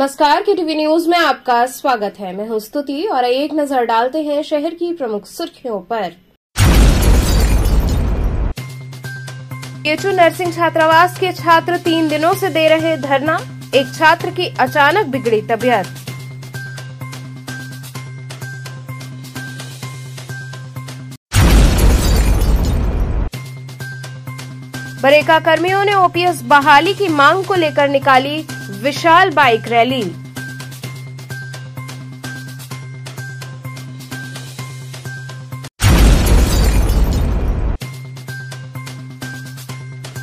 नमस्कार, KTV news में आपका स्वागत है। मैं हूं स्तुति और एक नजर डालते हैं शहर की प्रमुख सुर्खियों पर। BHU नर्सिंग छात्रावास के छात्र 3 दिनों से दे रहे धरना, एक छात्र की अचानक बिगड़ी तबीयत। बरेका कर्मियों ने OPS बहाली की मांग को लेकर निकाली विशाल बाइक रैली।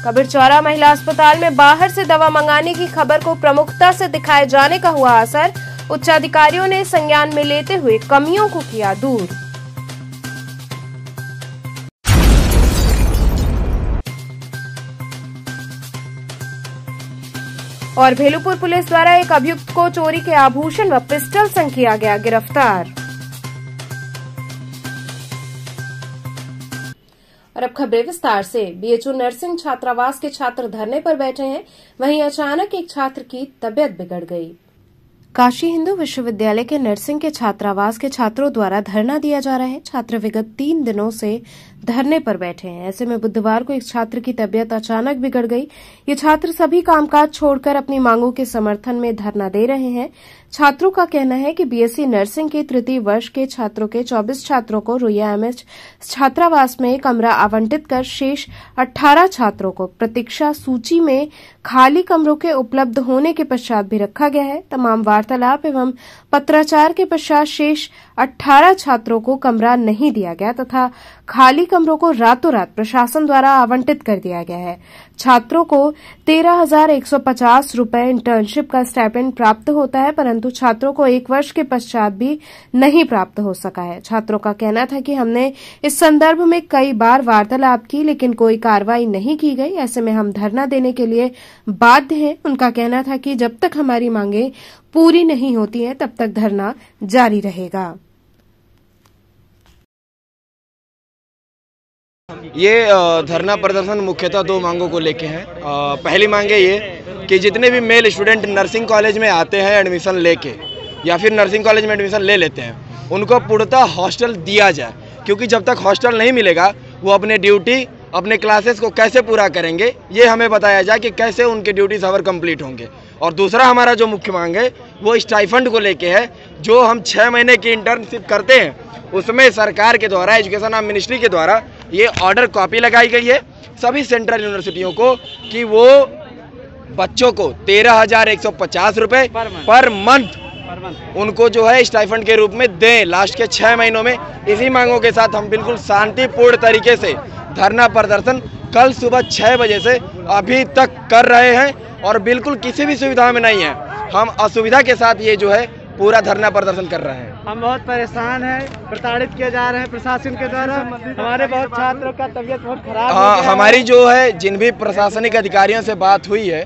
कबीरचौरा महिला अस्पताल में बाहर से दवा मंगाने की खबर को प्रमुखता से दिखाए जाने का हुआ असर, उच्चाधिकारियों ने संज्ञान में लेते हुए कमियों को किया दूर। और भेलूपुर पुलिस द्वारा एक अभियुक्त को चोरी के आभूषण व पिस्टल संग किया गया गिरफ्तार। और अब खबरें विस्तार से। BHU नर्सिंग छात्रावास के छात्र धरने पर बैठे हैं, वहीं अचानक एक छात्र की तबीयत बिगड़ गई। काशी हिंदू विश्वविद्यालय के नर्सिंग के छात्रावास के छात्रों द्वारा धरना दिया जा रहा है। छात्र विगत 3 दिनों से धरने पर बैठे हैं। ऐसे में बुधवार को एक छात्र की तबीयत अचानक बिगड़ गई। ये छात्र सभी कामकाज छोड़कर अपनी मांगों के समर्थन में धरना दे रहे हैं। छात्रों का कहना है कि BSc नर्सिंग के तृतीय वर्ष के छात्रों के 24 छात्रों को रुइया MH छात्रावास में कमरा आवंटित कर शेष 18 छात्रों को प्रतीक्षा सूची में खाली कमरों के उपलब्ध होने के पश्चात भी रखा गया है। तमाम वार्तालाप एवं पत्राचार के पश्चात शेष 18 छात्रों को कमरा नहीं दिया गया तथा खाली कमरों को रातों रात प्रशासन द्वारा आवंटित कर दिया गया है। छात्रों को 13,150 रुपए इंटर्नशिप का स्टाइपेंड प्राप्त होता है, परंतु छात्रों को 1 वर्ष के पश्चात भी नहीं प्राप्त हो सका है। छात्रों का कहना था कि हमने इस संदर्भ में कई बार वार्तालाप की, लेकिन कोई कार्रवाई नहीं की गई। ऐसे में हम धरना देने के लिए बाध्य हैं। उनका कहना था कि जब तक हमारी मांगें पूरी नहीं होती हैं, तब तक धरना जारी रहेगा। ये धरना प्रदर्शन मुख्यतः 2 मांगों को लेके है। पहली मांग है ये कि जितने भी मेल स्टूडेंट नर्सिंग कॉलेज में आते हैं एडमिशन लेके या फिर नर्सिंग कॉलेज में एडमिशन ले लेते हैं, उनको पूर्णतः हॉस्टल दिया जाए, क्योंकि जब तक हॉस्टल नहीं मिलेगा वो अपने ड्यूटी अपने क्लासेस को कैसे पूरा करेंगे, ये हमें बताया जाए कि कैसे उनके ड्यूटीज आवर कंप्लीट होंगे। और दूसरा हमारा जो मुख्य मांग है वो स्टाइफंड को लेके है। जो हम 6 महीने की इंटर्नशिप करते हैं उसमें सरकार के द्वारा, एजुकेशन एंड मिनिस्ट्री के द्वारा ये ऑर्डर कॉपी लगाई गई है सभी सेंट्रल यूनिवर्सिटियों को कि वो बच्चों को 13,150 रुपये पर मंथ उनको जो है स्टाइफंड के रूप में दें लास्ट के 6 महीनों में। इसी मांगों के साथ हम बिल्कुल शांतिपूर्ण तरीके से धरना प्रदर्शन कल सुबह 6 बजे से अभी तक कर रहे हैं और बिल्कुल किसी भी सुविधा में नहीं है। हम असुविधा के साथ ये जो है पूरा धरना प्रदर्शन कर रहे हैं। हम बहुत परेशान हैं, प्रताड़ित किए जा रहे हैं प्रशासन के द्वारा। हमारे बहुत छात्रों का तबीयत बहुत खराब हो गया। हमारी जो है जिन भी प्रशासनिक अधिकारियों से बात हुई है,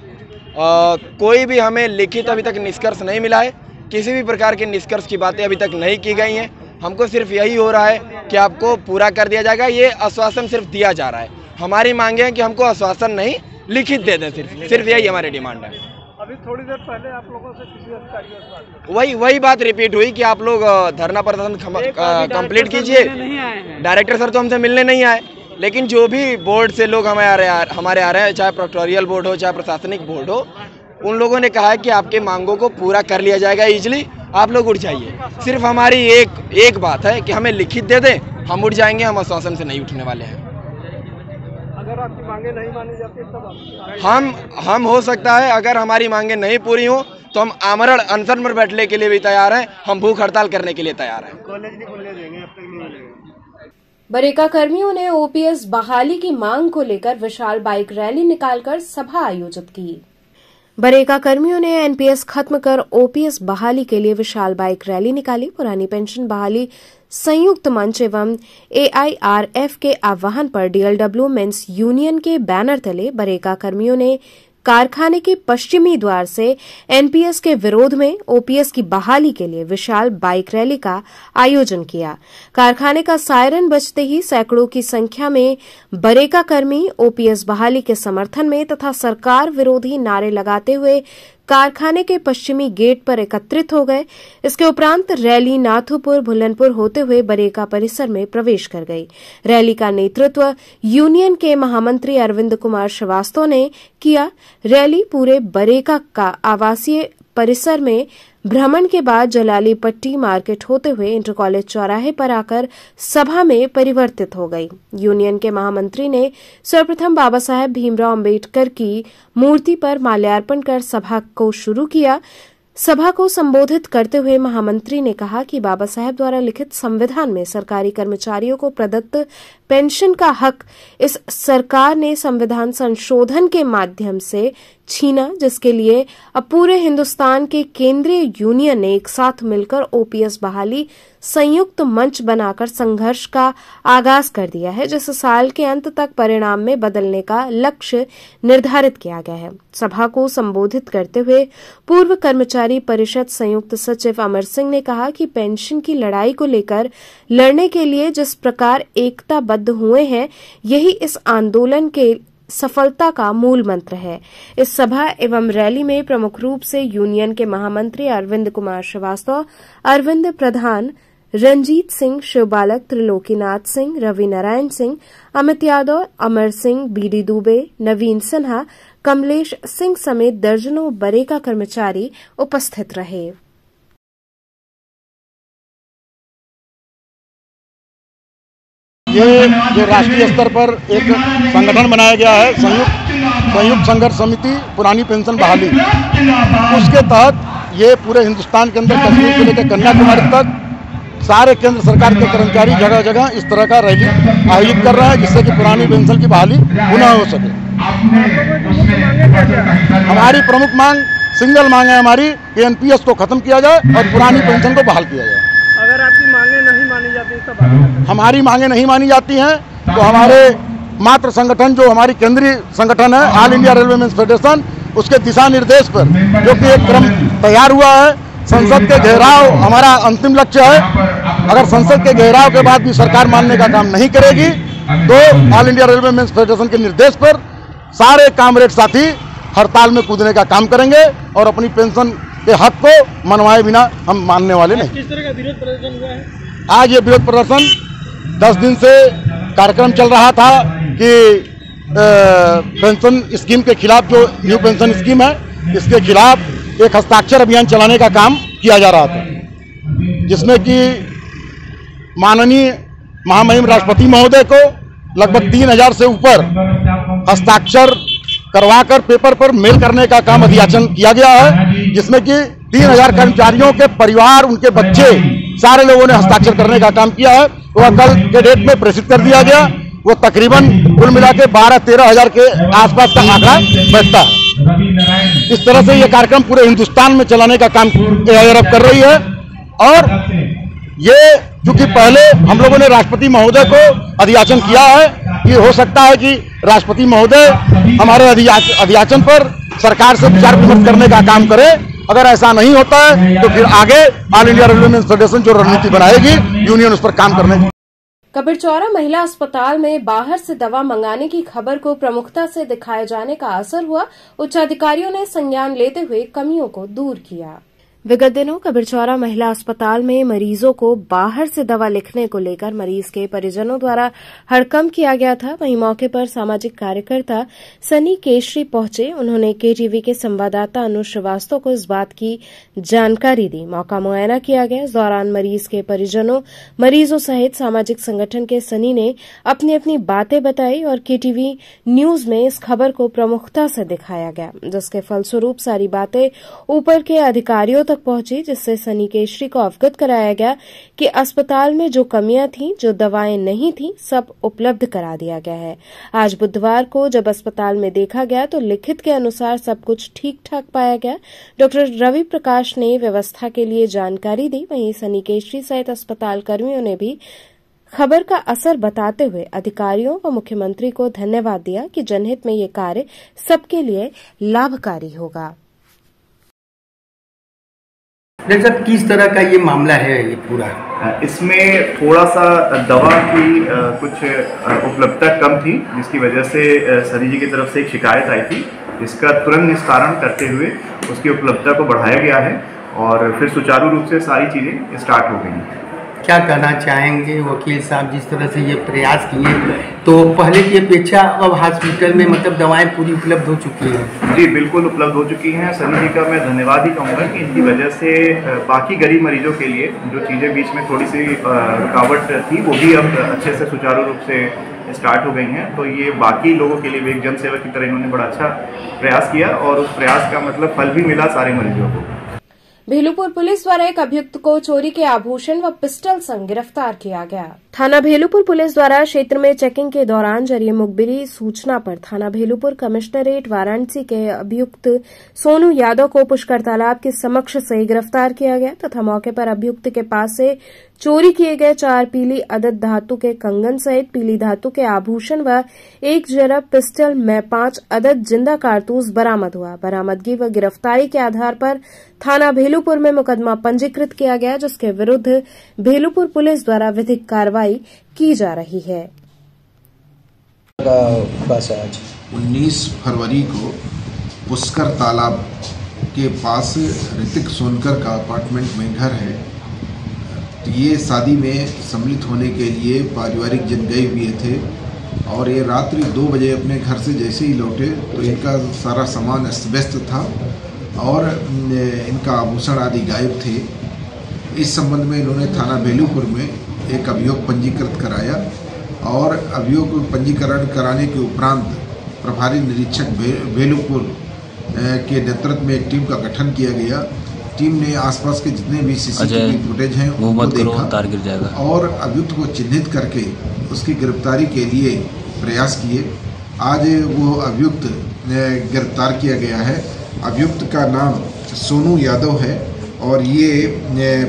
कोई भी हमें लिखित अभी तक निष्कर्ष नहीं मिला है। किसी भी प्रकार के निष्कर्ष की बातें अभी तक नहीं की गई हैं। हमको सिर्फ यही हो रहा है कि आपको पूरा कर दिया जाएगा, ये आश्वासन सिर्फ दिया जा रहा है। हमारी मांगे हैं कि हमको आश्वासन नहीं लिखित दे दें, सिर्फ यही हमारी डिमांड है। अभी थोड़ी देर पहले आप लोगों से किसी अधिकारियों से वही बात रिपीट हुई कि आप लोग धरना प्रदर्शन कंप्लीट कीजिए। डायरेक्टर सर तो हमसे मिलने नहीं आए, लेकिन जो भी बोर्ड से लोग हमारे आ रहे हैं, चाहे प्रोक्टोरियल बोर्ड हो चाहे प्रशासनिक बोर्ड हो, उन लोगों ने कहा है कि आपके मांगों को पूरा कर लिया जाएगा इजीली, आप लोग उठ जाइए। सिर्फ हमारी एक बात है कि हमें लिखित दे दें, हम उठ जाएंगे, हम आश्वासन से नहीं उठने वाले हैं। अगर आपकी मांगे नहीं मानी जाती तब हम हो सकता है अगर हमारी मांगे नहीं पूरी हो तो हम आमरण अनशन पर बैठने के लिए भी तैयार हैं, हम भूख हड़ताल करने के लिए तैयार हैं। कॉलेज नहीं खुलने देंगे, अब तक नहीं मिलेगा। बरेका कर्मियों ने OPS बहाली की मांग को लेकर विशाल बाइक रैली निकालकर सभा आयोजित की। बरेका कर्मियों ने NPS खत्म कर OPS बहाली के लिए विशाल बाइक रैली निकाली। पुरानी पेंशन बहाली संयुक्त मंच एवं AIRF के आह्वान पर DLW मेंस यूनियन के बैनर तले बरेका कर्मियों ने कारखाने के पश्चिमी द्वार से एनपीएस के विरोध में ओपीएस की बहाली के लिए विशाल बाइक रैली का आयोजन किया। कारखाने का सायरन बजते ही सैकड़ों की संख्या में बरेका कर्मी ओपीएस बहाली के समर्थन में तथा सरकार विरोधी नारे लगाते हुए कारखाने के पश्चिमी गेट पर एकत्रित हो गए। इसके उपरांत रैली नाथुपुर भुलनपुर होते हुए बरेका परिसर में प्रवेश कर गई। रैली का नेतृत्व यूनियन के महामंत्री अरविंद कुमार श्रीवास्तव ने किया। रैली पूरे बरेका का आवासीय परिसर में भ्रमण के बाद जलाली पट्टी मार्केट होते हुए इंटर कॉलेज चौराहे पर आकर सभा में परिवर्तित हो गई। यूनियन के महामंत्री ने सर्वप्रथम बाबा साहेब भीमराव अंबेडकर की मूर्ति पर माल्यार्पण कर सभा को शुरू किया। सभा को संबोधित करते हुए महामंत्री ने कहा कि बाबा साहेब द्वारा लिखित संविधान में सरकारी कर्मचारियों को प्रदत्त पेंशन का हक इस सरकार ने संविधान संशोधन के माध्यम से छीना, जिसके लिए अब पूरे हिंदुस्तान के केंद्रीय यूनियन ने एक साथ मिलकर ओपीएस बहाली संयुक्त मंच बनाकर संघर्ष का आगाज कर दिया है, जिस साल के अंत तक परिणाम में बदलने का लक्ष्य निर्धारित किया गया है। सभा को संबोधित करते हुए पूर्व कर्मचारी परिषद संयुक्त सचिव अमर सिंह ने कहा कि पेंशन की लड़ाई को लेकर लड़ने के लिए जिस प्रकार एकताबद्ध हुए हैं, यही इस आंदोलन के सफलता का मूल मंत्र है। इस सभा एवं रैली में प्रमुख रूप से यूनियन के महामंत्री अरविंद कुमार श्रीवास्तव, अरविंद प्रधान, रंजीत सिंह, शिवबालक, त्रिलोकीनाथ सिंह, रवि नारायण सिंह, अमित यादव, अमर सिंह, बीडी दुबे, नवीन सिन्हा, कमलेश सिंह समेत दर्जनों बरेका कर्मचारी उपस्थित रहे। ये जो राष्ट्रीय स्तर पर एक संगठन बनाया गया है, संयुक्त संघर्ष समिति पुरानी पेंशन बहाली, उसके तहत ये पूरे हिंदुस्तान के अंदर कश्मीर से लेकर कन्याकुमारी तक सारे केंद्र सरकार के कर्मचारी जगह जगह इस तरह का रैली आयोजित कर रहा है, जिससे कि पुरानी पेंशन की बहाली पुनः हो सके। हमारी प्रमुख मांग, सिंगल मांग है हमारी कि एनपीएस को खत्म किया जाए और पुरानी पेंशन को बहाल किया जाए। अगर आपकी मांगे नहीं मानी जाती तब हमारी मांगे नहीं मानी जाती हैं तो हमारे मात्र संगठन जो हमारी केंद्रीय संगठन है All India Railway Men's Federation, उसके दिशा निर्देश पर जो कि एक क्रम तैयार हुआ है, संसद के घेराव हमारा अंतिम लक्ष्य है। अगर संसद के घेराव के बाद भी सरकार मानने का काम नहीं करेगी तो All India Railway Men's Federation के निर्देश पर सारे कामरेड साथी हड़ताल में कूदने का काम करेंगे और अपनी पेंशन के हक को मनवाए बिना हम मानने वाले नहीं। किस तरह का विरोध प्रदर्शन हुआ है? आज ये विरोध प्रदर्शन 10 दिन से कार्यक्रम चल रहा था कि पेंशन स्कीम के खिलाफ, जो न्यू पेंशन स्कीम है, इसके खिलाफ एक हस्ताक्षर अभियान चलाने का काम किया जा रहा था, जिसमें कि माननीय महामहिम राष्ट्रपति महोदय को लगभग 3000 से ऊपर हस्ताक्षर करवाकर पेपर पर मेल करने का काम अधियाचन किया गया है, जिसमें कि 3000 कर्मचारियों के परिवार, उनके बच्चे, सारे लोगों ने हस्ताक्षर करने का काम किया है। वह कल के डेट में प्रेषित कर दिया गया। वो तकरीबन कुल मिला के 12-13 हजार के आसपास का आंकड़ा बैठता है। इस तरह से ये कार्यक्रम पूरे हिंदुस्तान में चलाने का काम AIRF कर रही है। और ये चूंकि पहले हम लोगों ने राष्ट्रपति महोदय को अधियाचन किया है, ये हो सकता है कि राष्ट्रपति महोदय हमारे अधियाचन पर सरकार से विचार विमर्श करने का काम करे। अगर ऐसा नहीं होता है तो फिर आगे All India Railway Men's Federation जो रणनीति बनाएगी, यूनियन उस पर काम करने की। कबीरचौरा महिला अस्पताल में बाहर से दवा मंगाने की खबर को प्रमुखता से दिखाए जाने का असर हुआ। उच्चाधिकारियों ने संज्ञान लेते हुए कमियों को दूर किया। विगत दिनों कबीरचौरा महिला अस्पताल में मरीजों को बाहर से दवा लिखने को लेकर मरीज के परिजनों द्वारा हड़कंप किया गया था। वहीं मौके पर सामाजिक कार्यकर्ता सनी केशरी पहुंचे। उन्होंने केटीवी के संवाददाता अनुज श्रीवास्तव को इस बात की जानकारी दी। मौका मुआयना किया गया। इस दौरान मरीज के परिजनों, मरीजों सहित सामाजिक संगठन के सनी ने अपनी अपनी बातें बताई और केटीवी न्यूज में इस खबर को प्रमुखता से दिखाया गया, जिसके फलस्वरूप सारी बातें ऊपर के अधिकारियों तक पहुंची, जिससे सनी केशरी को अवगत कराया गया कि अस्पताल में जो कमियां थीं, जो दवाएं नहीं थीं, सब उपलब्ध करा दिया गया है। आज बुधवार को जब अस्पताल में देखा गया तो लिखित के अनुसार सब कुछ ठीक ठाक पाया गया। डॉक्टर रवि प्रकाश ने व्यवस्था के लिए जानकारी दी। वहीं सनी केशरी सहित अस्पताल कर्मियों ने भी खबर का असर बताते हुए अधिकारियों व मुख्यमंत्री को धन्यवाद दिया कि जनहित में ये कार्य सबके लिए लाभकारी होगा। डॉक्टर साहब, किस तरह का ये मामला है? ये पूरा इसमें थोड़ा सा दवा की कुछ उपलब्धता कम थी, जिसकी वजह से सनी जी की तरफ से एक शिकायत आई थी इसका तुरंत निस्तारण करते हुए उसकी उपलब्धता को बढ़ाया गया है और फिर सुचारू रूप से सारी चीज़ें स्टार्ट हो गई हैं। क्या कहना चाहेंगे वकील साहब, जिस तरह से ये प्रयास किए तो पहले की अपेक्षा अब हॉस्पिटल में मतलब दवाएं पूरी उपलब्ध हो चुकी हैं? जी बिल्कुल उपलब्ध हो चुकी हैं। सनी जी का मैं धन्यवाद ही कहूँगा कि इनकी वजह से बाकी गरीब मरीजों के लिए जो चीज़ें बीच में थोड़ी सी रुकावट थी वो भी अब अच्छे से सुचारू रूप से स्टार्ट हो गई हैं। तो ये बाकी लोगों के लिए भी एक जन सेवक की तरह इन्होंने बड़ा अच्छा प्रयास किया और उस प्रयास का मतलब फल भी मिला सारे मरीजों को। भेलूपुर पुलिस द्वारा एक अभियुक्त को चोरी के आभूषण व पिस्टल संग गिरफ्तार किया गया। थाना भेलूपुर पुलिस द्वारा क्षेत्र में चेकिंग के दौरान जरिए मुखबिरी सूचना पर थाना भेलूपुर कमिश्नरेट वाराणसी के अभियुक्त सोनू यादव को पुष्कर तालाब के समक्ष से गिरफ्तार किया गया तथा मौके पर अभियुक्त के पास से चोरी किए गए 4 पीली अदद धातु के कंगन सहित पीली धातु के आभूषण व 1 जरब पिस्टल में 5 अदद जिंदा कारतूस बरामद हुआ। बरामदगी व गिरफ्तारी के आधार पर थाना भेलूपुर में मुकदमा पंजीकृत किया गया, जिसके विरुद्ध भेलूपुर पुलिस द्वारा विधिक कार्रवाई की जा रही है। बस आज 19 फरवरी को पुष्कर तालाब के पास ऋतिक सोनकर का अपार्टमेंट में घर है। तो ये शादी में सम्मिलित होने के लिए पारिवारिक जन गए हुए थे और ये रात्रि 2 बजे अपने घर से जैसे ही लौटे तो इनका सारा सामान अस्त व्यस्त था और इनका आभूषण आदि गायब थे। इस संबंध में इन्होंने थाना भेलूपुर में एक अभियोग पंजीकृत कराया और अभियोग पंजीकरण कराने के उपरांत प्रभारी निरीक्षक भेलूपुर के नेतृत्व में एक टीम का गठन किया गया। टीम ने आसपास के जितने भी सीसीटीवी फुटेज हैं उनको देखा और अभियुक्त को चिन्हित करके उसकी गिरफ्तारी के लिए प्रयास किए। आज वो अभियुक्त गिरफ्तार किया गया है। अभियुक्त का नाम सोनू यादव है और ये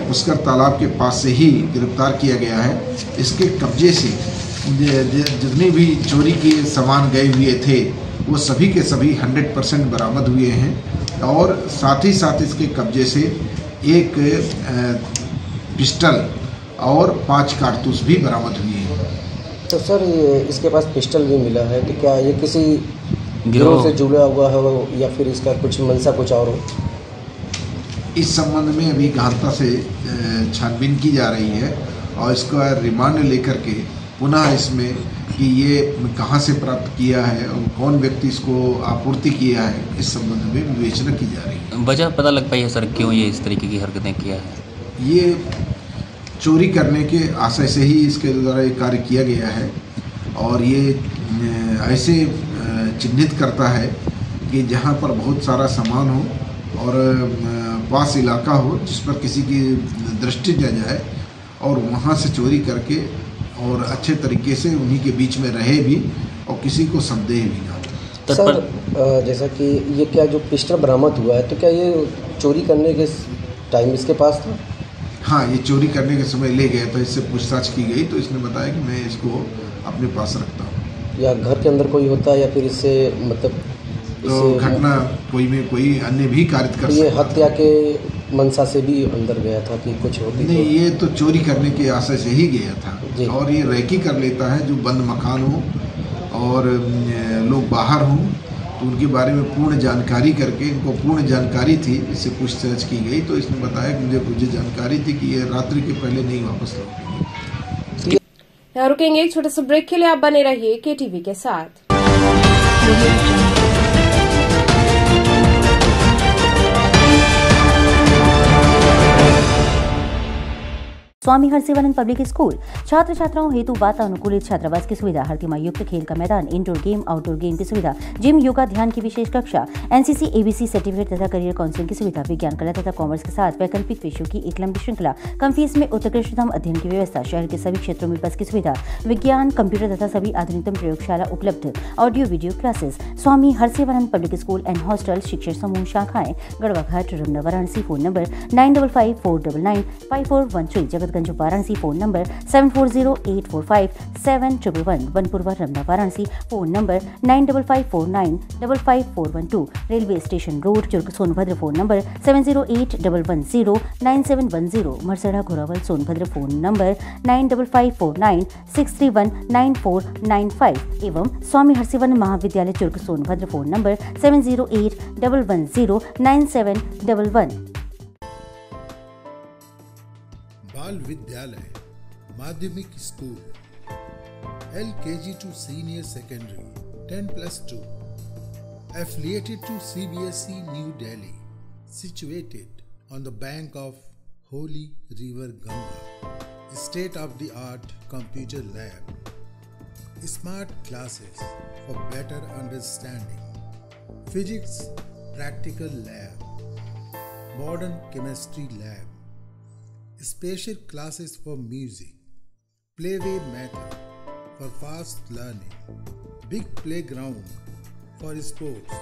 पुष्कर तालाब के पास से ही गिरफ्तार किया गया है। इसके कब्जे से जितने भी चोरी के सामान गए हुए थे वो सभी के सभी 100% बरामद हुए हैं और साथ ही साथ इसके कब्जे से एक पिस्टल और 5 कारतूस भी बरामद हुए हैं। तो सर इसके पास पिस्टल भी मिला है, तो क्या ये किसी गिरोह से जुड़ा हुआ है या फिर इसका कुछ मंशा कुछ और हो? इस संबंध में अभी गहनता से छानबीन की जा रही है और इसका रिमांड लेकर के पुनः इसमें कि ये कहाँ से प्राप्त किया है और कौन व्यक्ति इसको आपूर्ति किया है, इस संबंध में विवेचना की जा रही है। वजह पता लग पाई है सर क्यों ये इस तरीके की हरकतें किया है? ये चोरी करने के आशय से ही इसके द्वारा ये कार्य किया गया है और ये ऐसे चिन्हित करता है कि जहाँ पर बहुत सारा सामान हो और पास इलाका हो जिस पर किसी की दृष्टि न जाए और वहाँ से चोरी करके और अच्छे तरीके से उन्हीं के बीच में रहे भी और किसी को संदेह भी ना हो। सर जैसा कि ये क्या जो पिस्टल बरामद हुआ है तो क्या ये चोरी करने के टाइम इसके पास था? हाँ, ये चोरी करने के समय ले गया था। इससे पूछताछ की गई तो इसने बताया कि मैं इसको अपने पास रखता हूँ। या घर के अंदर कोई होता है या फिर इससे मतलब तो घटना कोई में कोई अन्य भी कारित कर सकता है। ये हत्या के मंशा से भी अंदर गया था कि कुछ होती नहीं, ये तो चोरी करने के आशय से ही गया था और ये रैकी कर लेता है जो बंद मकान हो और लोग बाहर हों तो उनके बारे में पूर्ण जानकारी करके इनको पूर्ण जानकारी थी, इससे पूछताछ की गई तो इसने बताया कि मुझे जानकारी थी कि ये रात्रि के पहले नहीं वापस लौटेंगे। यहाँ रुकेंगे एक छोटे से ब्रेक के लिए, आप बने रहिए KTV के साथ। स्वामी हरसिवानंद पब्लिक स्कूल छात्र छात्राओं हेतु वातानुकूलित छात्रावास की सुविधा, हर तिमाही युक्त खेल का मैदान, इंडोर गेम आउटडोर गेम की सुविधा, जिम, योगा, ध्यान की विशेष कक्षा, NCC ABC सर्टिफिकेट तथा करियर काउंसलिंग की सुविधा, विज्ञान, कला तथा कॉमर्स के साथ वैकल्पिक विषयों की एक लंबी श्रृंखला, कम फीस में उत्कृष्टतम अध्ययन की व्यवस्था, शहर के सभी क्षेत्रों में बस की सुविधा, विज्ञान, कंप्यूटर तथा सभी आधुनिकतम प्रयोगशाला उपलब्ध, audio video classes. Swami Harsivanand public school and hostel, शिक्षण समूह शाखाएं Garhwa Ghat, Ramna, Varanasi. Phone number 9554995413, Jagat Narkatiaganj Varanasi phone number 7408457111, Vanpurwa Ramna Varanasi phone number 9554955412, railway station road Churk Sonbhadra phone number 7081109710, Marsara Ghorawal Sonbhadra phone number 955496319495 एवं स्वामी हरसिवन महाविद्यालय चुर्क सोनभद्र फ़ोन नंबर 7081109711। बाल विद्यालय माध्यमिक school LKG to senior secondary 10+2 affiliated to CBSE New Delhi, situated on the bank of Holy River Ganga, state-of-the-art computer lab, smart classes for better understanding, physics practical lab, modern chemistry lab, special classes for music, playway method for fast learning, big playground for sports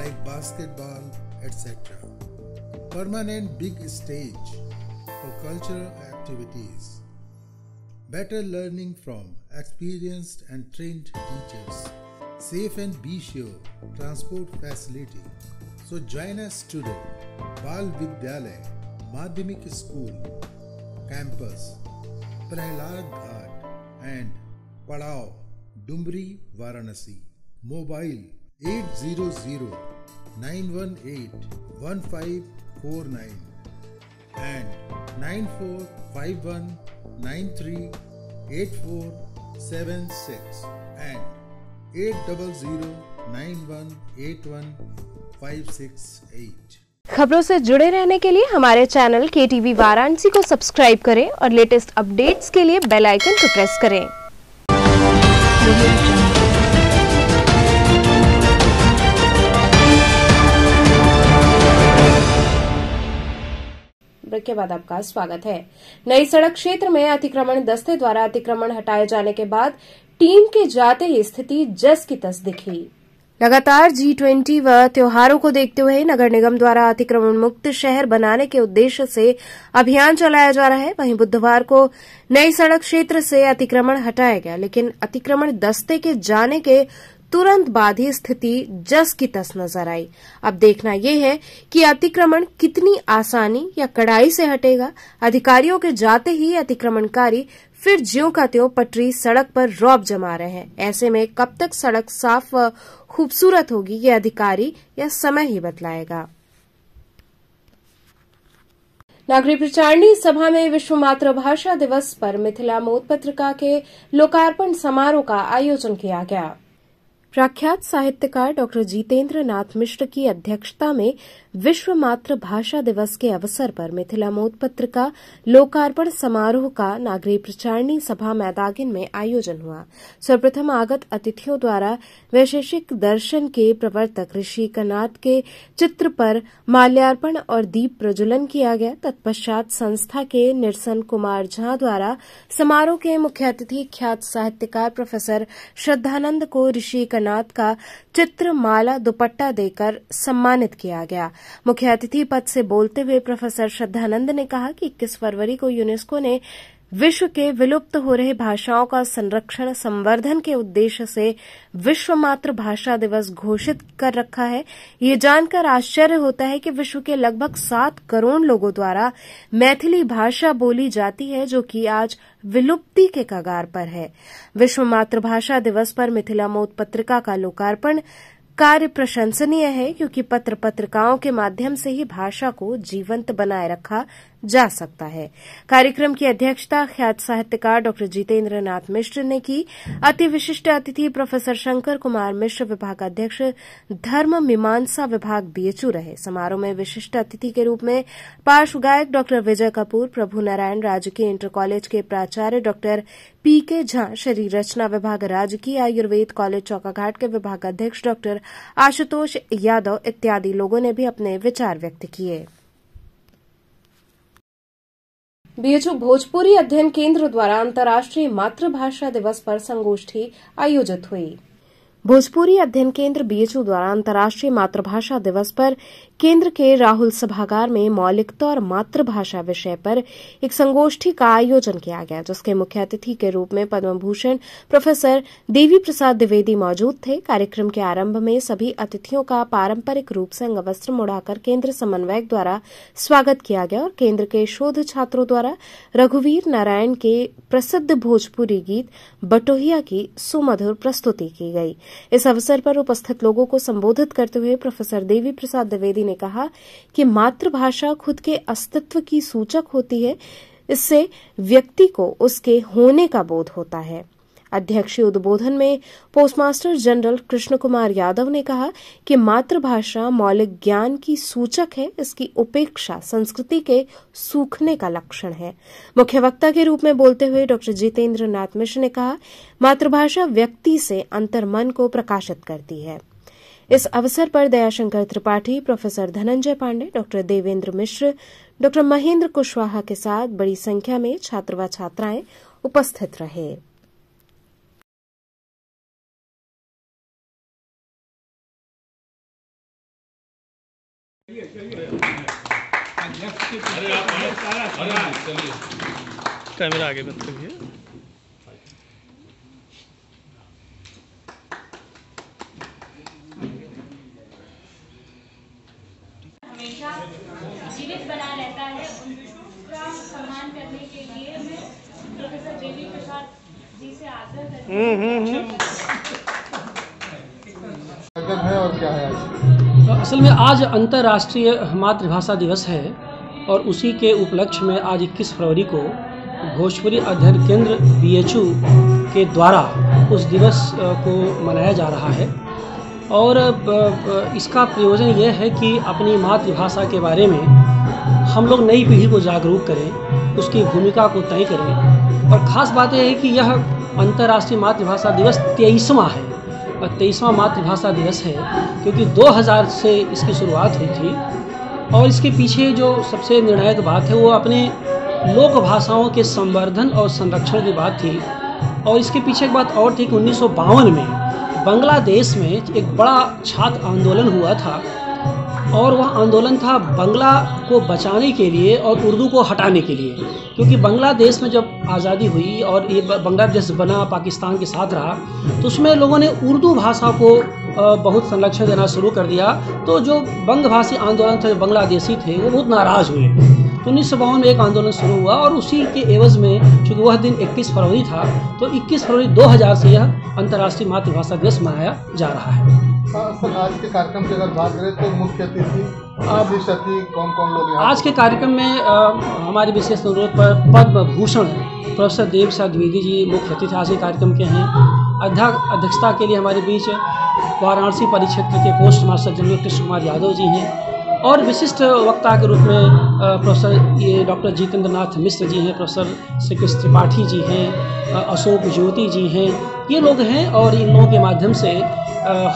like basketball, etc. Permanent big stage for cultural activities, better learning from experienced and trained teachers, safe and be sure transport facility. So join us today, Bal Vidyalaya Madhyamik School, Campus, Prahlad Ghat and Padao, Dumbri, Varanasi. Mobile 800-918-1549 and 9451938476 and 800-9181-568। खबरों से जुड़े रहने के लिए हमारे channel KTV Varanasi को subscribe करें और लेटेस्ट अपडेट्स के लिए बेल आइकन को प्रेस करें। ब्रेक के बाद आपका स्वागत है। नई सड़क क्षेत्र में अतिक्रमण दस्ते द्वारा अतिक्रमण हटाए जाने के बाद टीम के जाते ही स्थिति जस की तस दिखी। लगातार G20 व त्योहारों को देखते हुए नगर निगम द्वारा अतिक्रमण मुक्त शहर बनाने के उद्देश्य से अभियान चलाया जा रहा है। वहीं बुधवार को नई सड़क क्षेत्र से अतिक्रमण हटाया गया, लेकिन अतिक्रमण दस्ते के जाने के तुरंत बाद ही स्थिति जस की तस नजर आई। अब देखना यह है कि अतिक्रमण कितनी आसानी या कड़ाई से हटेगा। अधिकारियों के जाते ही अतिक्रमणकारी फिर ज्यों का त्यों पटरी सड़क पर रौब जमा रहे हैं। ऐसे में कब तक सड़क साफ व खूबसूरत होगी, ये अधिकारी या समय ही बतलाएगा। नागरिक प्रचारणी सभा में विश्व मातृभाषा दिवस पर मिथिला मोद पत्रिका के लोकार्पण समारोह का आयोजन किया गया। प्रख्यात साहित्यकार डॉक्टर जितेंद्र नाथ मिश्र की अध्यक्षता में विश्व मातृभाषा दिवस के अवसर पर मिथिला मोद पत्रिका लोकार्पण समारोह का नागरिक प्रचारणी सभा मैदागिन में आयोजन हुआ। सर्वप्रथम आगत अतिथियों द्वारा वैशेषिक दर्शन के प्रवर्तक ऋषि कनाथ के चित्र पर माल्यार्पण और दीप प्रज्वलन किया गया। तत्पश्चात संस्था के निरसन कुमार झा द्वारा समारोह के मुख्य अतिथि ख्यात साहित्यकार प्रोफेसर श्रद्धानंद को ऋषि नाथ का चित्र माला दुपट्टा देकर सम्मानित किया गया। मुख्य अतिथि पद से बोलते हुए प्रोफेसर श्रद्धानंद ने कहा कि 21 फरवरी को यूनेस्को ने विश्व के विलुप्त हो रहे भाषाओं का संरक्षण संवर्धन के उद्देश्य से विश्व मातृभाषा दिवस घोषित कर रखा है। ये जानकर आश्चर्य होता है कि विश्व के लगभग 7 करोड़ लोगों द्वारा मैथिली भाषा बोली जाती है, जो कि आज विलुप्ति के कगार पर है। विश्व मातृभाषा दिवस पर मिथिला मोद पत्रिका का लोकार्पण कार्य प्रशंसनीय है, क्योंकि पत्र पत्रिकाओं के माध्यम से ही भाषा को जीवंत बनाए रखा जा सकता है। कार्यक्रम की अध्यक्षता ख्यात साहित्यकार डॉक्टर जितेंद्र नाथ मिश्र ने की। अति विशिष्ट अतिथि प्रोफेसर शंकर कुमार मिश्र विभागाध्यक्ष धर्म मीमांसा विभाग BHU रहे। समारोह में विशिष्ट अतिथि के रूप में पार्श्व गायक डॉक्टर विजय कपूर, प्रभु नारायण राजकीय इंटर कॉलेज के प्राचार्य डॉक्टर PK झा, शरीर रचना विभाग राजकीय आयुर्वेद कॉलेज चौकाघाट के विभागाध्यक्ष डॉक्टर आशुतोष यादव इत्यादि लोगों ने भी अपने विचार व्यक्त किए। BHU भोजपुरी अध्ययन केंद्र द्वारा अंतर्राष्ट्रीय मातृभाषा दिवस पर संगोष्ठी आयोजित हुई। भोजपुरी अध्ययन केंद्र बीएचयू द्वारा अंतर्राष्ट्रीय मातृभाषा दिवस पर केंद्र के राहुल सभागार में मौलिकता और मातृभाषा विषय पर एक संगोष्ठी का आयोजन किया गया, जिसके मुख्य अतिथि के रूप में पद्म भूषण प्रोफेसर देवी प्रसाद द्विवेदी मौजूद थे। कार्यक्रम के आरंभ में सभी अतिथियों का पारंपरिक रूप से अंगवस्त्र मुड़ाकर केंद्र समन्वयक द्वारा स्वागत किया गया और केंद्र के शोध छात्रों द्वारा रघुवीर नारायण के प्रसिद्ध भोजपुरी गीत बटोहिया की सुमधुर प्रस्तुति की गई। इस अवसर पर उपस्थित लोगों को संबोधित करते हुए प्रोफेसर देवी प्रसाद द्विवेदी ने कहा कि मातृभाषा खुद के अस्तित्व की सूचक होती है। इससे व्यक्ति को उसके होने का बोध होता है। अध्यक्षीय उद्बोधन में पोस्टमास्टर जनरल कृष्ण कुमार यादव ने कहा कि मातृभाषा मौलिक ज्ञान की सूचक है। इसकी उपेक्षा संस्कृति के सूखने का लक्षण है। मुख्य वक्ता के रूप में बोलते हुए डॉक्टर जितेंद्र नाथ मिश्र ने कहा, मातृभाषा व्यक्ति से अंतर्मन को प्रकाशित करती है। इस अवसर पर दयाशंकर त्रिपाठी, प्रोफेसर धनंजय पांडे, डॉक्टर देवेंद्र मिश्र, डॉक्टर महेंद्र कुशवाहा के साथ बड़ी संख्या में छात्र व छात्राएं उपस्थित रहे। कैमरा आगे बंद करिए। हमेशा जीवित बना रहता है, उनका सम्मान करने के लिए मैं प्रोफेसर देवी प्रसाद जी से आग्रह करती हूँ। है और क्या है असल में आज अंतर्राष्ट्रीय मातृभाषा दिवस है और उसी के उपलक्ष्य में आज 21 फरवरी को भोजपुरी अध्ययन केंद्र बीएचयू के द्वारा उस दिवस को मनाया जा रहा है। और इसका प्रयोजन यह है कि अपनी मातृभाषा के बारे में हम लोग नई पीढ़ी को जागरूक करें, उसकी भूमिका को तय करें। और ख़ास बात यह है कि यह अंतर्राष्ट्रीय मातृभाषा दिवस 23वां है और 23वां मातृभाषा दिवस है, क्योंकि 2000 से इसकी शुरुआत हुई थी। और इसके पीछे जो सबसे निर्णायक बात है वो अपने लोक भाषाओं के संवर्धन और संरक्षण की बात थी। और इसके पीछे एक बात और थी कि 1952 में बांग्लादेश में एक बड़ा छात्र आंदोलन हुआ था और वह आंदोलन था बंगला को बचाने के लिए और उर्दू को हटाने के लिए। क्योंकि बांग्लादेश में जब आज़ादी हुई और ये बांग्लादेश बना, पाकिस्तान के साथ रहा, तो उसमें लोगों ने उर्दू भाषा को बहुत संरक्षण देना शुरू कर दिया। तो जो बंगभाषी आंदोलन थे, जो बांग्लादेशी थे, वो बहुत नाराज़ हुए। तो 1952 में एक आंदोलन शुरू हुआ और उसी के एवज में, चूँकि वह दिन 21 फरवरी था, तो 21 फरवरी 2000 से यह अंतर्राष्ट्रीय मातृभाषा दिवस मनाया जा रहा है। आज के कार्यक्रम की अगर बात करें तो मुख्य अतिथि कौन कौन लोग हैं? आज के कार्यक्रम में हमारी विशेष अनुरोध पर पद्म भूषण प्रोफेसर देवी प्रसाद द्विवेदी जी मुख्य अतिथि आज के कार्यक्रम के हैं। अध्यक्षता के लिए हमारे बीच वाराणसी परिक्षेत्र के post master general Krishna Kumar Yadav ji हैं और विशिष्ट वक्ता के रूप में प्रोफेसर डॉक्टर जितेंद्र नाथ मिश्र जी हैं, प्रोफेसर श्री कृष्ण त्रिपाठी जी हैं, अशोक ज्योति जी हैं, ये लोग हैं। और इन लोगों के माध्यम से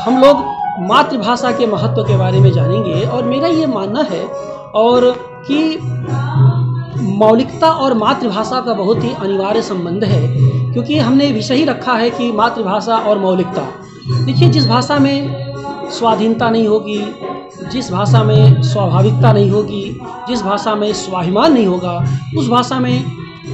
हम लोग मातृभाषा के महत्व के बारे में जानेंगे। और मेरा ये मानना है और कि मौलिकता और मातृभाषा का बहुत ही अनिवार्य संबंध है, क्योंकि हमने विषय ही रखा है कि मातृभाषा और मौलिकता। देखिए, जिस भाषा में स्वाधीनता नहीं होगी, जिस भाषा में स्वाभाविकता नहीं होगी, जिस भाषा में स्वाभिमान नहीं होगा, उस भाषा में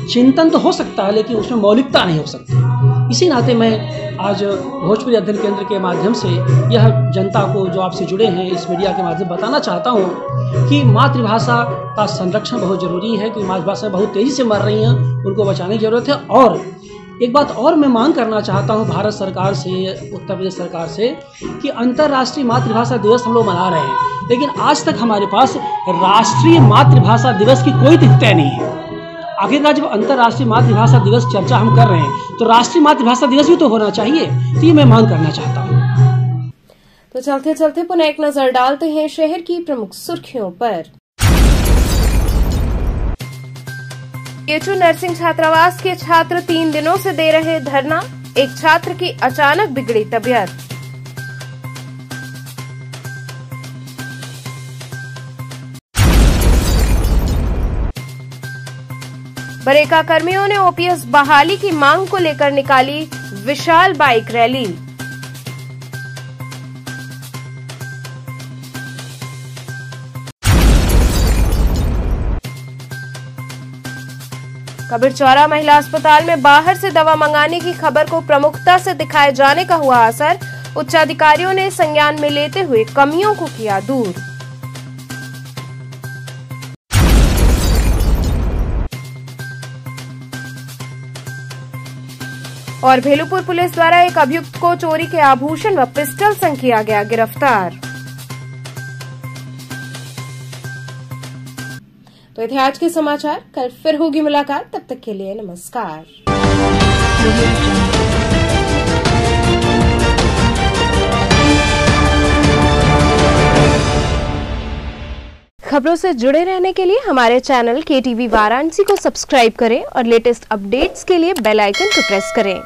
चिंतन तो हो सकता है लेकिन उसमें मौलिकता नहीं हो सकती। इसी नाते मैं आज भोजपुरी अध्ययन केंद्र के माध्यम से यह जनता को, जो आपसे जुड़े हैं, इस मीडिया के माध्यम से बताना चाहता हूँ कि मातृभाषा का संरक्षण बहुत ज़रूरी है, कि मातृभाषाएं बहुत तेज़ी से मर रही हैं, उनको बचाने की ज़रूरत है। और एक बात और मैं मांग करना चाहता हूँ भारत सरकार से, उत्तर प्रदेश सरकार से, कि अंतर्राष्ट्रीय मातृभाषा दिवस हम लोग मना रहे हैं, लेकिन आज तक हमारे पास राष्ट्रीय मातृभाषा दिवस की कोई तय नहीं है। आखिरकार जब अंतर्राष्ट्रीय मातृभाषा दिवस चर्चा हम कर रहे हैं तो राष्ट्रीय मातृभाषा दिवस भी तो होना चाहिए। तो ये मैं मांग करना चाहता हूँ। तो चलते चलते पुनः एक नजर डालते हैं शहर की प्रमुख सुर्खियों पर। बीएचयू नर्सिंग छात्रावास के छात्र 3 दिनों से दे रहे धरना, एक छात्र की अचानक बिगड़ी तबीयत। बरेका कर्मियों ने ओपीएस बहाली की मांग को लेकर निकाली विशाल बाइक रैली। कबीरचौरा महिला अस्पताल में बाहर से दवा मंगाने की खबर को प्रमुखता से दिखाए जाने का हुआ असर। उच्चाधिकारियों ने संज्ञान में लेते हुए कमियों को किया दूर। और भेलूपुर पुलिस द्वारा एक अभियुक्त को चोरी के आभूषण व पिस्टल संग किया गया गिरफ्तार। तो थे आज के समाचार, कल फिर होगी मुलाकात, तब तक के लिए नमस्कार। खबरों से जुड़े रहने के लिए हमारे चैनल KTV वाराणसी को सब्सक्राइब करें और लेटेस्ट अपडेट्स के लिए बेल आइकन को प्रेस करें।